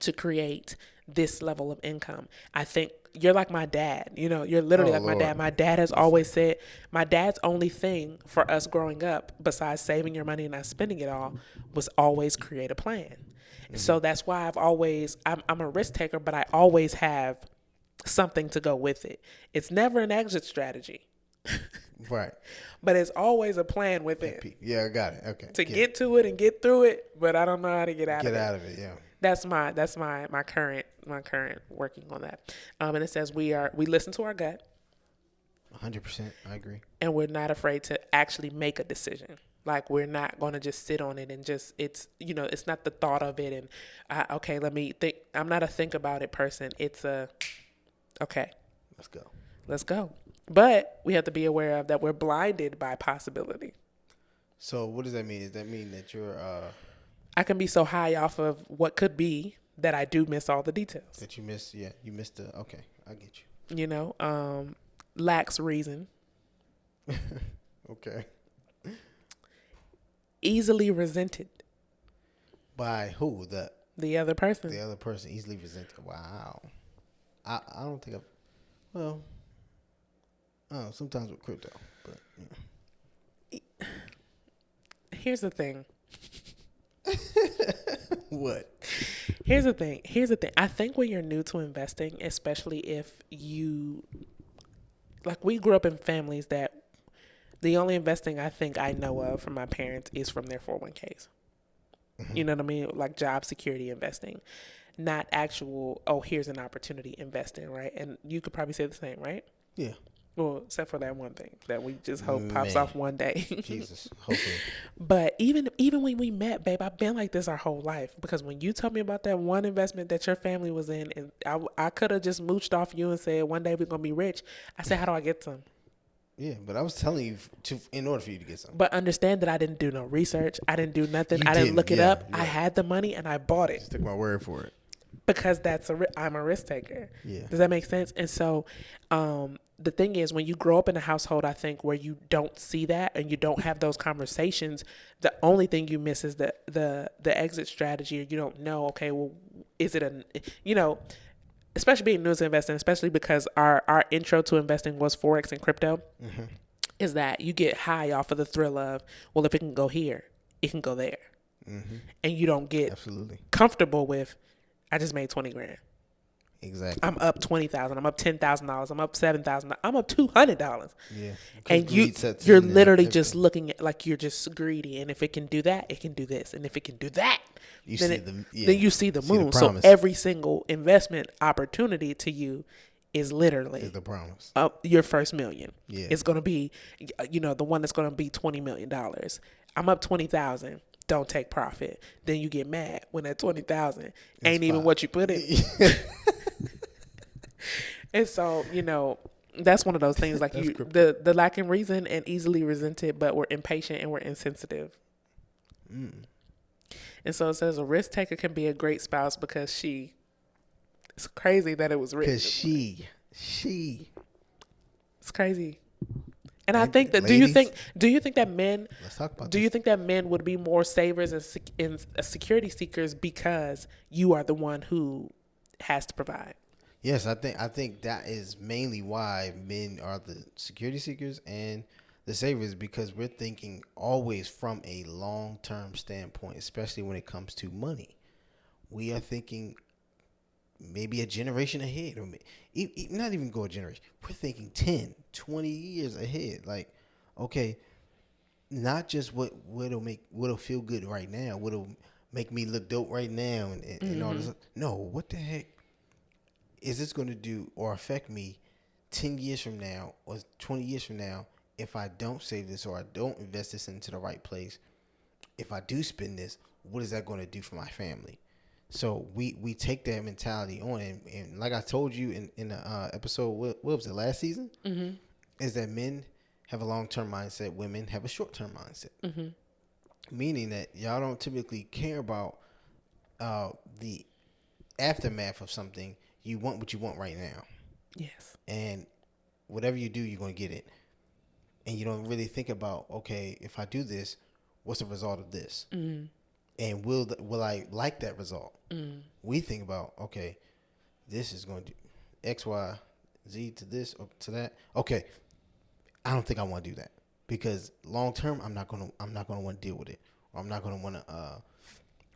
to create this level of income. I think you're like my dad. You're literally like Lord. My dad. My dad has always said, my dad's only thing for us growing up, besides saving your money and not spending it all, was always create a plan. Mm-hmm. So that's why I'm a risk taker, but I always have something to go with it. It's never an exit strategy. Right. But it's always a plan with it. Yeah, I got it. Okay. To get to it and get through it, but I don't know how to get out of it. Get out of it, yeah. That's my current working on that. And it says we listen to our gut. 100%, I agree. And we're not afraid to actually make a decision. Like, we're not going to just sit on it and just, it's not the thought of it and okay, let me think. I'm not a think about it person. It's okay. Let's go. But we have to be aware of that we're blinded by possibility. So what does that mean? Does that mean that you're I can be so high off of what could be that I do miss all the details. That you miss, yeah. You missed okay, I get you. Lacks reason. Okay. Easily resented. By who? The other person. The other person, easily resented. Wow. I don't think sometimes with crypto, but yeah. Here's the thing. What? Here's the thing. I think when you're new to investing, especially if we grew up in families that the only investing I think I know of from my parents is from their 401ks. Mm-hmm. You know what I mean? Like job security investing, not actual, here's an opportunity investing, right? And you could probably say the same, right? Yeah. Well, except for that one thing that we just hope pops off one day. Jesus, hopefully. But even when we met, babe, I've been like this our whole life. Because when you told me about that one investment that your family was in, and I could have just mooched off you and said, one day we're going to be rich. I said, how do I get some? Yeah, but I was telling you in order for you to get some. But understand that I didn't do no research. I didn't do nothing. I didn't look it up. Yeah. I had the money and I bought it. Just took my word for it. Because I'm a risk taker. Yeah. Does that make sense? And so, the thing is, when you grow up in a household, I think, where you don't see that and you don't have those conversations, the only thing you miss is the exit strategy. Or you don't know, okay, well, is it especially being new to investing, especially because our intro to investing was Forex and crypto, mm-hmm. is that you get high off of the thrill of, well, if it can go here, it can go there. Mm-hmm. And you don't get absolutely comfortable with, I just made 20 grand. Exactly. I'm up $20,000. I'm up $10,000. I'm up $7,000. I'm up $200. Yeah. And you're literally just looking at, like, you're just greedy. And if it can do that, it can do this. And if it can do that, then you see the moon. So every single investment opportunity to you is literally the promise. Your first million. Yeah. It's going to be, the one that's going to be $20 million. I'm up 20,000. Don't take profit. Then you get mad when that 20,000 ain't even what you put in. And so, that's one of those things, like the lacking reason and easily resented, but we're impatient and we're insensitive. Mm. And so it says a risk taker can be a great spouse because it's crazy that it was written. Because she. It's crazy. And I And think that ladies, do you think that men let's talk about do this. you think that men would be more savers and security seekers because you are the one who has to provide? Yes, I think that is mainly why men are the security seekers and the savers, because we're thinking always from a long-term standpoint, especially when it comes to money. We are thinking maybe a generation ahead, or not even go a generation. We're thinking 10, 20 years ahead. Like, okay, not just what'll feel good right now, what'll make me look dope right now, and all this. No, what the heck is this going to do or affect me 10 years from now or 20 years from now if I don't save this or I don't invest this into the right place? If I do spend this, what is that going to do for my family? So we take that mentality on, and like I told you in the episode, what was it, last season? Mm-hmm. Is that men have a long-term mindset, women have a short-term mindset. Mm-hmm. Meaning that y'all don't typically care about the aftermath of something. You want what you want right now. Yes. And whatever you do, you're going to get it. And you don't really think about, okay, if I do this, what's the result of this? Mm-hmm. And will I like that result? Mm. We think about, okay, this is going to do X, Y, Z to this or to that. Okay, I don't think I want to do that, because long term, I'm not gonna want to deal with it, or I'm not gonna want to,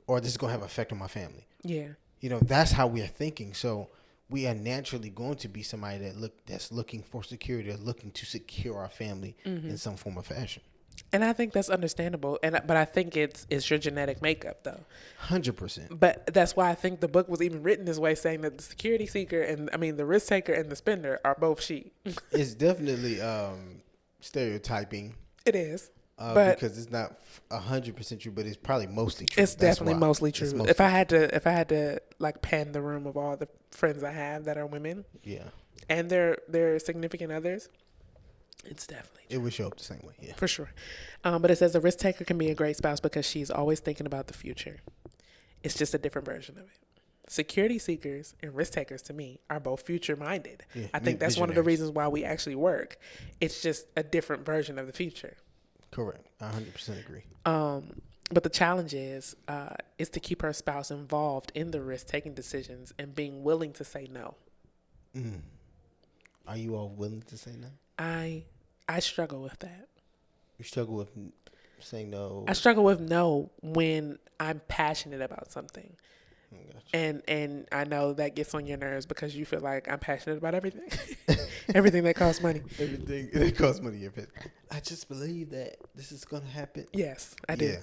or this is gonna have an effect on my family. Yeah. That's how we are thinking. So we are naturally going to be somebody that's looking for security, or looking to secure our family in some form or fashion. And I think that's understandable. But I think it's your genetic makeup, though. 100%. But that's why I think the book was even written this way, saying that the security seeker the risk taker and the spender are both she. It's definitely stereotyping. It is, but because it's not 100% true, but it's probably mostly true. it's definitely mostly true. If I had to like pan the room of all the friends I have that are women, yeah, and their significant others, it's definitely true. It would show up the same way, yeah, for sure. But it says the risk taker can be a great spouse because she's always thinking about the future. It's just a different version of it. Security seekers and risk takers, to me, are both future minded. Yeah, I think that's one of the reasons why we actually work. It's just a different version of the future. Correct. I 100% agree. But the challenge is to keep her spouse involved in the risk taking decisions and being willing to say no. Mm. Are you all willing to say no? I struggle with that. You struggle with saying no? I struggle with no when I'm passionate about something. Gotcha. And I know that gets on your nerves because you feel like I'm passionate about everything. Everything that costs money. Everything that costs money. I just believe that this is going to happen. Yes, I do. Yeah.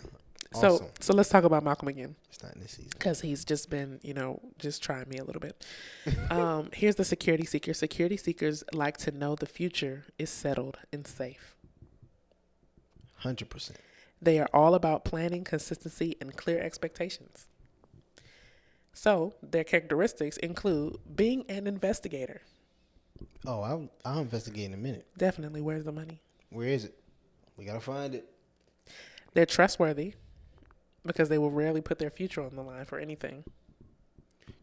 Awesome. So let's talk about Malcolm again. It's not in this season. Because he's just been, just trying me a little bit. Here's the security seeker. Security seekers like to know the future is settled and safe. 100%. They are all about planning, consistency, and clear expectations. So their characteristics include being an investigator. Oh, I'll investigate in a minute. Definitely. Where's the money? Where is it? We got to find it. They're trustworthy because they will rarely put their future on the line for anything.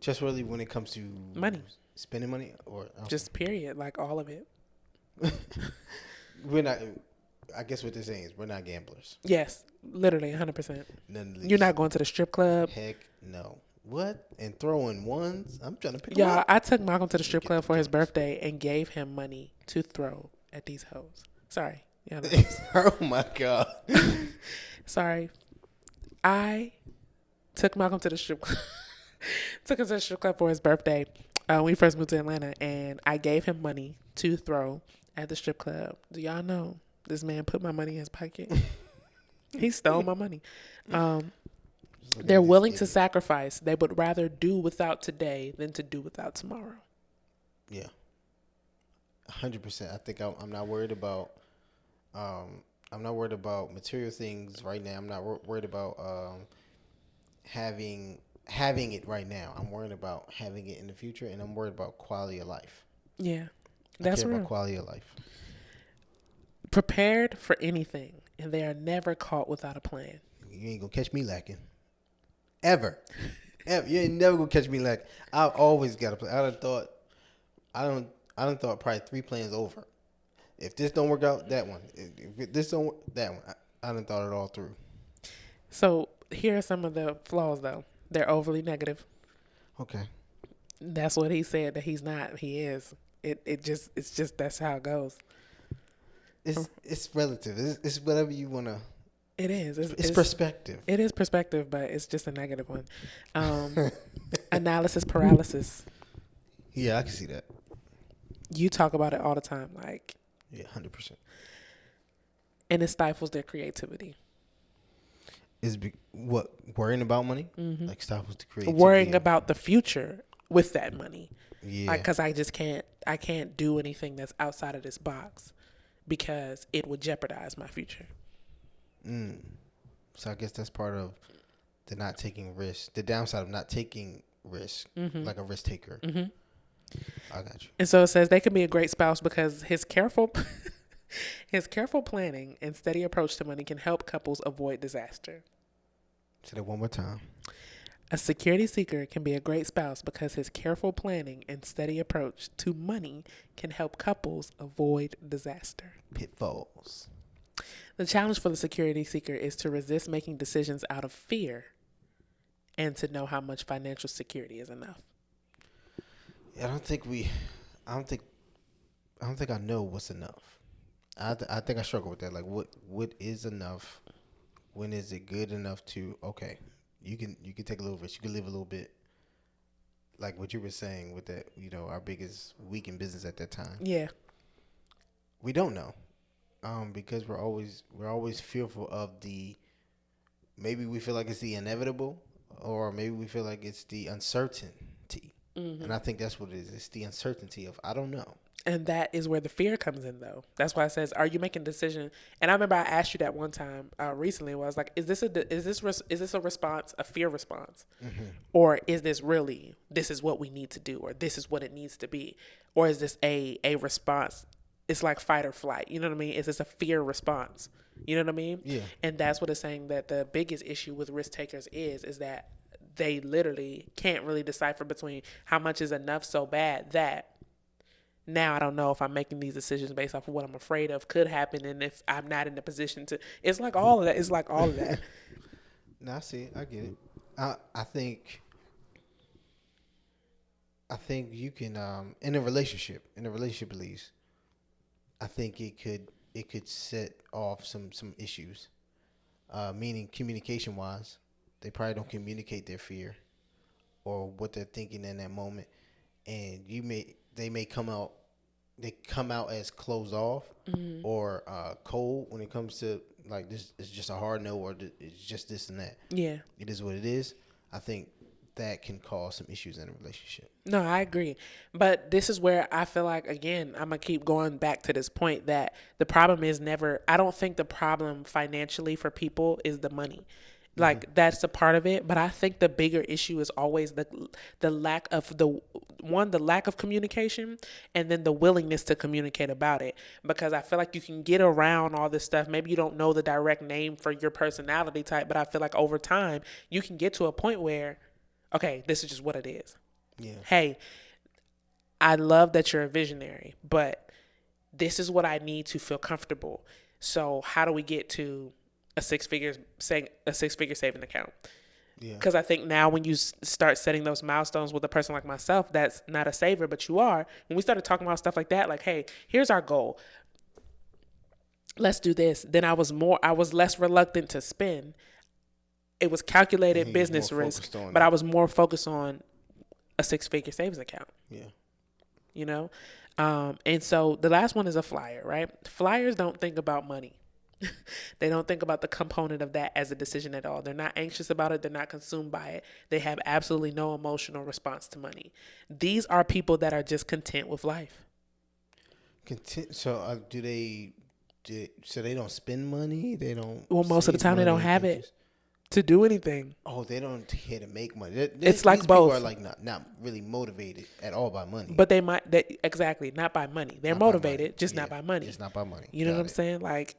Trustworthy when it comes to money. Spending money? Or just period, like all of it. We're not... I guess what they're saying is we're not gamblers. Yes, literally 100%. None of these. You're not going to the strip club. Heck no. What? And throwing ones? I'm trying to pick them up. I took Malcolm to the strip club for his birthday and gave him money to throw at these hoes. Sorry. Yeah, oh my God. Sorry. I took Malcolm to the strip club. Took him to the strip club for his birthday when we first moved to Atlanta, and I gave him money to throw at the strip club. Do y'all know this man put my money in his pocket? He stole my money. They're willing to sacrifice. They would rather do without today than to do without tomorrow. Yeah. 100%. I think I'm not worried about material things right now. I'm not worried about having it right now. I'm worried about having it in the future, and I'm worried about quality of life. Yeah. That's real. About quality of life. Prepared for anything, and they are never caught without a plan. You ain't gonna catch me lacking. Ever. You ain't never gonna catch me lacking. I've always got a plan. I done thought probably 3 plans over. If this don't work out, that one. If this don't work, that one. I done thought it all through. So here are some of the flaws, though. They're overly negative. Okay. That's what he said that he's not. He is. It's just that's how it goes. It's relative. It's whatever you wanna. It is. It's perspective. It is perspective, but it's just a negative one. Analysis paralysis. Yeah, I can see that. You talk about it all the time, like. Yeah, 100%. And it stifles their creativity. What worrying about money? Mm-hmm. Like stifles the creativity. Worrying about the future with that money. Yeah. Like, cause I can't do anything that's outside of this box because it would jeopardize my future. So I guess that's part of the not taking risks. The downside of not taking risks, like a risk taker. Mm-hmm. I got you. And so it says they can be a great spouse because his careful planning and steady approach to money can help couples avoid disaster. Say that one more time. A security seeker can be a great spouse because his careful planning and steady approach to money can help couples avoid disaster. Pitfalls. The challenge for the security seeker is to resist making decisions out of fear and to know how much financial security is enough. I don't think I know what's enough. I think I struggle with that. Like, what is enough? When is it good enough to you can take a little risk. You can live a little bit. Like what you were saying with that, our biggest week in business at that time. Yeah. We don't know, because we're always fearful of maybe we feel like it's the inevitable, or maybe we feel like it's the uncertainty. Mm-hmm. And I think that's what it is. It's the uncertainty of I don't know. And that is where the fear comes in, though. That's why it says, "Are you making a decision?" And I remember I asked you that one time recently, where I was like, "Is this a response, a fear response, or is this really this is what we need to do, or this is what it needs to be, or is this a response? It's like fight or flight. You know what I mean? Is this a fear response? You know what I mean? Yeah. And that's what it's saying that the biggest issue with risk takers is that they literally can't really decipher between how much is enough so bad that now I don't know if I'm making these decisions based off of what I'm afraid of could happen, and if I'm not in the position to. It's like all of that. It's like all of that. No, I see. I get it. I think you can in a relationship at least. I think it could set off some issues, meaning communication wise. They probably don't communicate their fear or what they're thinking in that moment, and they may come out as closed off or cold when it comes to like this. It's just a hard no, or it's just this and that. Yeah, it is what it is. I think that can cause some issues in a relationship. No, I agree. But this is where I feel like, again, I'm going to keep going back to this point that the problem is I don't think the problem financially for people is the money. Like that's a part of it, but I think the bigger issue is always the lack of the lack of communication, and then the willingness to communicate about it. Because I feel like you can get around all this stuff. Maybe you don't know the direct name for your personality type, but I feel like over time you can get to a point where, okay, this is just what it is. Yeah. Hey, I love that you're a visionary, but this is what I need to feel comfortable. So how do we get to a six-figure saving account? Yeah. Because I think now when you start setting those milestones with a person like myself, that's not a saver, but you are. When we started talking about stuff like that, like, hey, here's our goal. Let's do this. Then I was less reluctant to spend. It was calculated business risk, but I was more focused on a six-figure savings account. Yeah. You know? And so the last one is a flyer, right? Flyers don't think about money. They don't think about the component of that as a decision at all. They're not anxious about it. They're not consumed by it. They have absolutely no emotional response to money. These are people that are just content with life. Content. So so they don't spend money? They don't. Well, most of the time they don't have it to do anything. Oh, they don't here to make money. It's like these both. People are like not really motivated at all by money. But exactly, not by money. They're motivated, just not by money. Just not by money. You know what I'm saying? Like,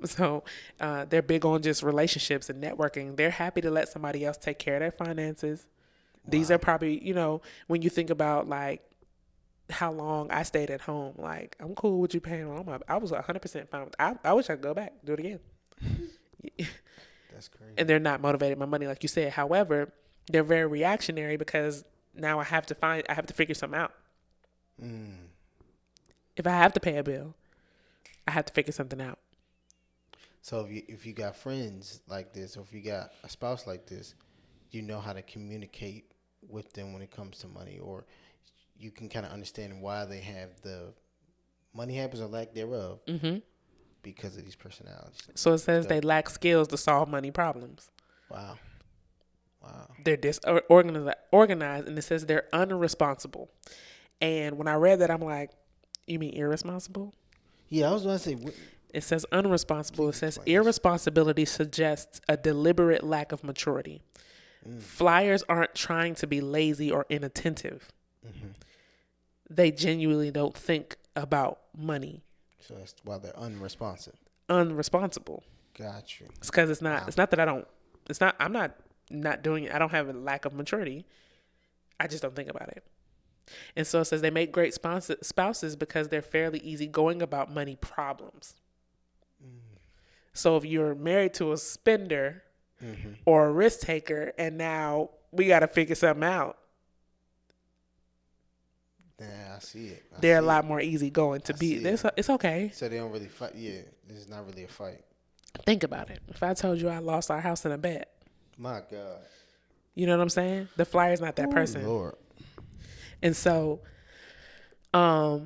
so they're big on just relationships and networking. They're happy to let somebody else take care of their finances. Wow. These are probably, when you think about like how long I stayed at home. Like, I'm cool with you paying all my. I was 100% fine. I wish I could go back, do it again. That's crazy. And they're not motivated by money, like you said. However, they're very reactionary because now I have to figure something out. If I have to pay a bill, I have to figure something out. So if you got friends like this, or if you got a spouse like this, you know how to communicate with them when it comes to money, or you can kind of understand why they have the money habits or lack thereof because of these personalities. So it says they lack skills to solve money problems. Wow. They're disorganized, and it says they're unresponsible. And when I read that, I'm like, you mean irresponsible? Yeah, I was going to say. It says unresponsible. It says explain this. irresponsibility suggests a deliberate lack of maturity. Flyers aren't trying to be lazy or inattentive. They genuinely don't think about money. So that's why they're unresponsive. Unresponsible. Got you. It's because it's not. Wow. It's not that I don't. It's not. I'm not doing it. I don't have a lack of maturity. I just don't think about it. And so it says they make great spouses because they're fairly easygoing about money problems. So if you're married to a spender or a risk taker, and now we got to figure something out, yeah, I see it. They're a lot more easygoing to be. It's okay. So they don't really fight. Yeah, this is not really a fight. Think about it. If I told you I lost our house in a bet, my God, you know what I'm saying? The flyer's not that person. Lord. And so, yeah,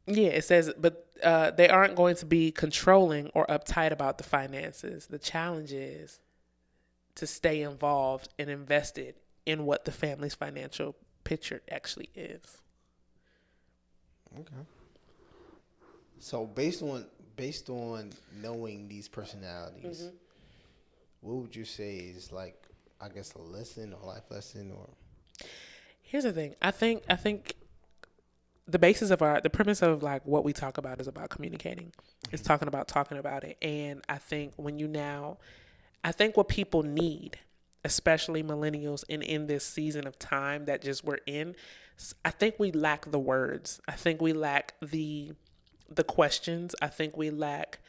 it says, but they aren't going to be controlling or uptight about the finances. The challenge is to stay involved and invested in what the family's financial picture actually is. Okay. So based on knowing these personalities, what would you say is, like, I guess, a lesson or life lesson? Or here's the thing. I think the basis of the premise of like what we talk about is about communicating. It's talking about it. And I think I think what people need, especially millennials and in this season of time that just we're in, I think we lack the words. I think we lack the questions. I think we lack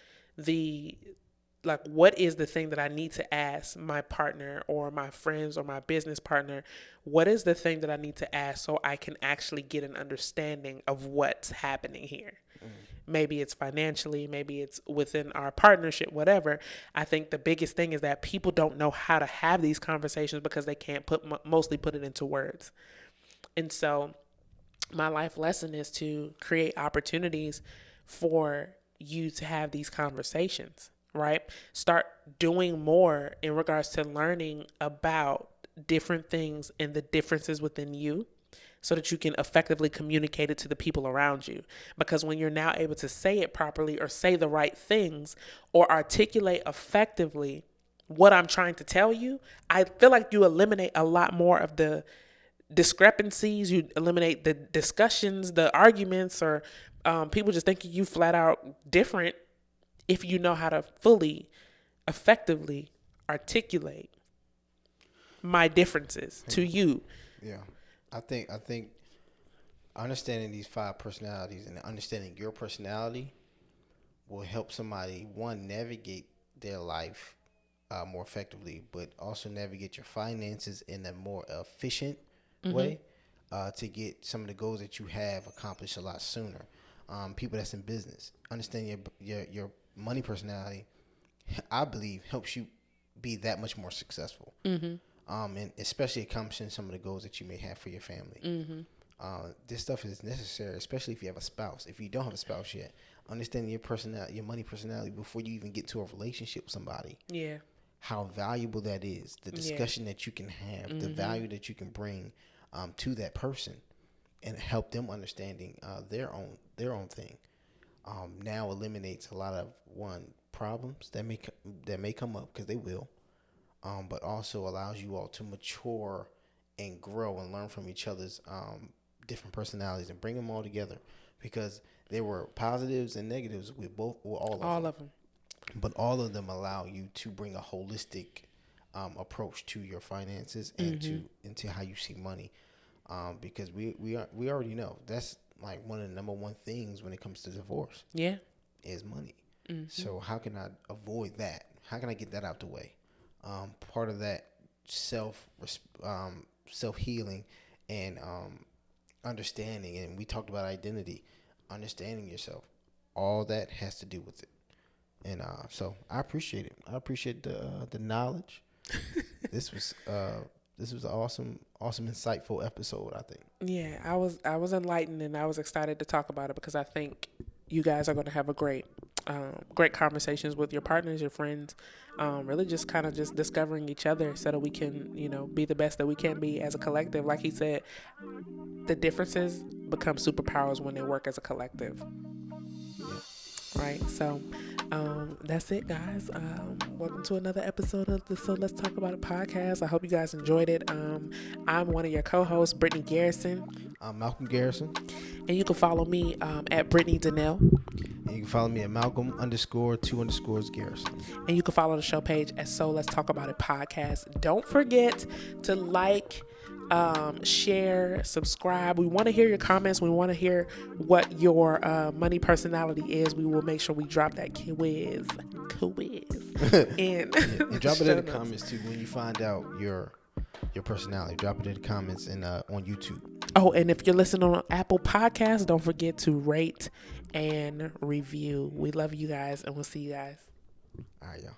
what is the thing that I need to ask my partner or my friends or my business partner? What is the thing that I need to ask so I can actually get an understanding of what's happening here? Maybe it's financially, maybe it's within our partnership, whatever. I think the biggest thing is that people don't know how to have these conversations because they can't mostly put it into words. And so my life lesson is to create opportunities for you to have these conversations, right? Start doing more in regards to learning about different things and the differences within you so that you can effectively communicate it to the people around you. Because when you're now able to say it properly or say the right things or articulate effectively what I'm trying to tell you, I feel like you eliminate a lot more of the discrepancies. You eliminate the discussions, the arguments, or people just thinking you flat out different if you know how to fully, effectively articulate my differences to you. Yeah. I think understanding these 5 personalities and understanding your personality will help somebody, one, navigate their life more effectively, but also navigate your finances in a more efficient way to get some of the goals that you have accomplished a lot sooner. People that's in business, understand your money personality, I believe, helps you be that much more successful. And especially accomplishing some of the goals that you may have for your family. This stuff is necessary, especially if you have a spouse. If you don't have a spouse yet, understanding your personality, your money personality, before you even get to a relationship with somebody. Yeah. How valuable that is, the discussion that you can have, the value that you can bring to that person, and help them understanding their own thing. Now eliminates a lot of problems that may come up, because they will. But also allows you all to mature and grow and learn from each other's different personalities and bring them all together, because there were positives and negatives with all of them. But all of them allow you to bring a holistic approach to your finances and into how you see money. because we already know that's like one of the number one things when it comes to divorce. Yeah. Is money. So how can I avoid that? How can I get that out the way? Part of that self healing and understanding, and we talked about identity, understanding yourself. All that has to do with it, and so I appreciate it. I appreciate the knowledge. This was an awesome, insightful episode, I think. Yeah, I was enlightened, and I was excited to talk about it because I think you guys are going to have a great conversations with your partners, your friends, really just kind of just discovering each other so that we can, be the best that we can be as a collective. Like he said, the differences become superpowers when they work as a collective. Right. So that's it, guys. Welcome to another episode of the So Let's Talk About It podcast. I hope you guys enjoyed it. I'm one of your co-hosts, Brittany Garrison. I'm Malcolm Garrison. And you can follow me at Brittany Donnell. And you can follow me at Malcolm_2_Garrison. And you can follow the show page at So Let's Talk About It podcast. Don't forget to like, share, subscribe. We want to hear your comments. We want to hear what your money personality is. We will make sure we drop that quiz and drop it in the comments too when you find out your personality. Drop it in the comments and on YouTube. Oh, and if you're listening on Apple Podcasts, don't forget to rate and review. We love you guys, and we'll see you guys. All right, y'all.